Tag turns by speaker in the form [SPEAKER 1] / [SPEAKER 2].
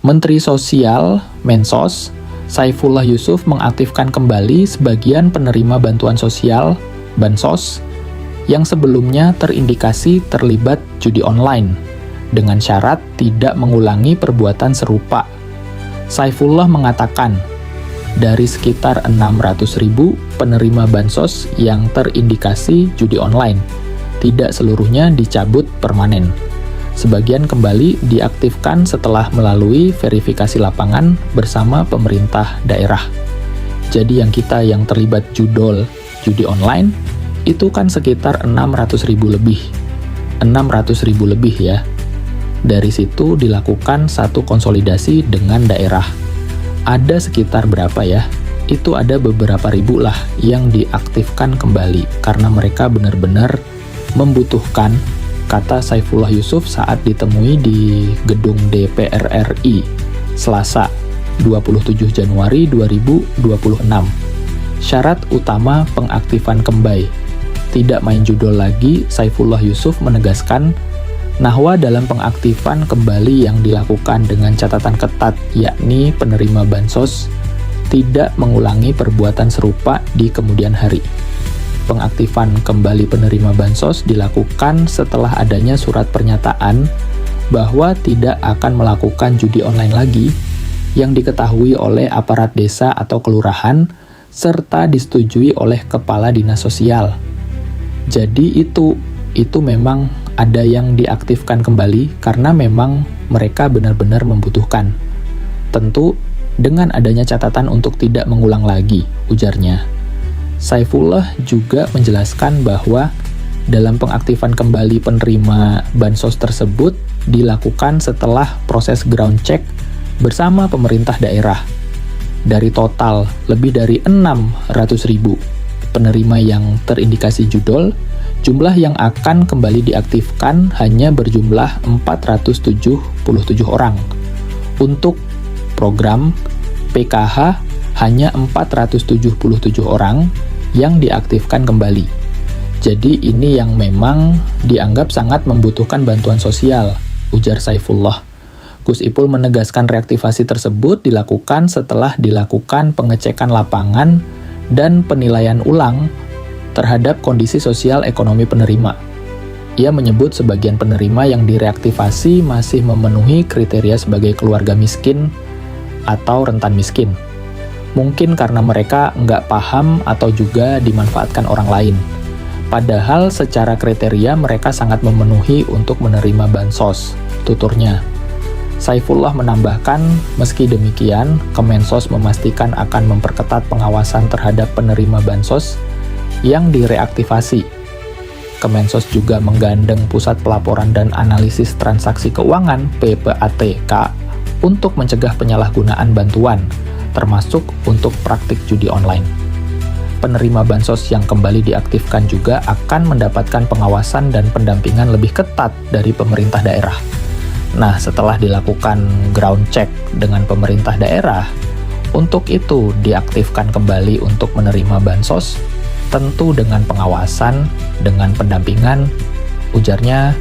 [SPEAKER 1] Menteri Sosial, Mensos, Saifullah Yusuf mengaktifkan kembali sebagian penerima bantuan sosial, Bansos, yang sebelumnya terindikasi terlibat judi online, dengan syarat tidak mengulangi perbuatan serupa. Saifullah mengatakan, dari sekitar 600.000 penerima Bansos yang terindikasi judi online, tidak seluruhnya dicabut permanen. Sebagian kembali diaktifkan setelah melalui verifikasi lapangan bersama pemerintah daerah. Jadi yang terlibat judi online, itu kan sekitar 600.000 lebih. 600.000 lebih ya. Dari situ dilakukan satu konsolidasi dengan daerah. Ada sekitar berapa ya? Itu ada beberapa ribu lah yang diaktifkan kembali karena mereka benar-benar membutuhkan, kata Saifullah Yusuf saat ditemui di gedung DPR RI, Selasa, 27 Januari 2026. Syarat utama pengaktifan kembali. Tidak main judol lagi, Saifullah Yusuf menegaskan, nahwa dalam pengaktifan kembali yang dilakukan dengan catatan ketat, yakni penerima Bansos, tidak mengulangi perbuatan serupa di kemudian hari. Pengaktifan kembali penerima Bansos dilakukan setelah adanya surat pernyataan bahwa tidak akan melakukan judi online lagi yang diketahui oleh aparat desa atau kelurahan serta disetujui oleh Kepala Dinas Sosial. Jadi itu memang ada yang diaktifkan kembali karena memang mereka benar-benar membutuhkan. Tentu dengan adanya catatan untuk tidak mengulang lagi, ujarnya. Saifullah juga menjelaskan bahwa dalam pengaktifan kembali penerima Bansos tersebut dilakukan setelah proses ground check bersama pemerintah daerah. Dari total lebih dari 600.000 penerima yang terindikasi judol, jumlah yang akan kembali diaktifkan hanya berjumlah 477 orang. Untuk program PKH hanya 477 orang yang diaktifkan kembali. Jadi ini yang memang dianggap sangat membutuhkan bantuan sosial, ujar Saifullah. Gus Ipul menegaskan reaktivasi tersebut dilakukan setelah dilakukan pengecekan lapangan dan penilaian ulang terhadap kondisi sosial ekonomi penerima. Ia menyebut sebagian penerima yang direaktivasi masih memenuhi kriteria sebagai keluarga miskin atau rentan miskin. Mungkin karena mereka nggak paham atau juga dimanfaatkan orang lain. Padahal secara kriteria mereka sangat memenuhi untuk menerima Bansos, tuturnya. Saifullah menambahkan, meski demikian, Kemensos memastikan akan memperketat pengawasan terhadap penerima Bansos yang direaktivasi. Kemensos juga menggandeng Pusat Pelaporan dan Analisis Transaksi Keuangan (PPATK) untuk mencegah penyalahgunaan bantuan, termasuk untuk praktik judi online. Penerima Bansos yang kembali diaktifkan juga akan mendapatkan pengawasan dan pendampingan lebih ketat dari pemerintah daerah. Nah, setelah dilakukan ground check dengan pemerintah daerah, untuk itu diaktifkan kembali untuk menerima Bansos, tentu dengan pengawasan, dengan pendampingan, ujarnya,